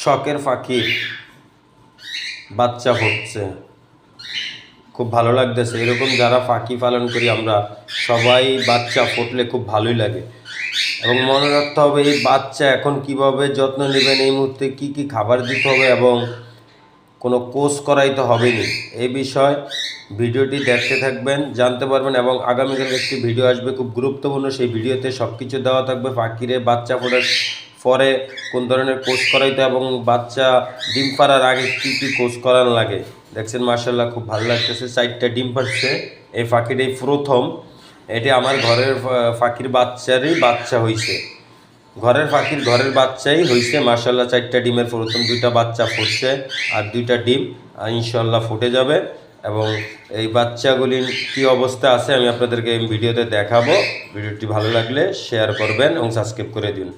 শখের পাখি বাচ্চা হচ্ছে, খুব ভালো লাগতেছে। এরকম যারা পাখি পালন করি আমরা সবাই, বাচ্চা ফুটলে খুব ভালোই লাগে। এবং মনে রাখতে হবে এই বাচ্চা এখন কিভাবে যত্ন নেবেন, এই মুহূর্তে কি কি খাবার দিতে হবে এবং কোনো কোর্স করাইতে হবে না, এই বিষয় ভিডিওটি দেখতে থাকবেন, জানতে পারবেন। এবং আগামীকাল একটি ভিডিও আসবে খুব গুরুত্বপূর্ণ, সেই ভিডিওতে সব কিছু দেওয়া থাকবে। পাখিরে বাচ্চা ফোটার পরে কোন ধরনের কোর্স করাইতে এবং বাচ্চা ডিম পাড়ার আগে কী কী কোর্স করানো লাগে। দেখছেন মাশাআল্লাহ খুব ভালো লাগতেছে, 4টা ডিম পাড়ছে। এই পাখিটাই প্রথম, এটি আমার ঘরের পাখির বাচ্চারই বাচ্চা হয়েছে, ঘরের পাখির ঘরের বাচ্চাই হয়েছে মাশাআল্লাহ। 4টা ডিমের প্রথম 2টা বাচ্চা ফুটছে, আর 2টা ডিম ইনশাআল্লাহ ফুটে যাবে। এবং এই বাচ্চাগুলির কী অবস্থা আছে আমি আপনাদেরকে এই ভিডিওতে দেখাবো। ভিডিওটি ভালো লাগলে শেয়ার করবেন এবং সাবস্ক্রাইব করে দিন।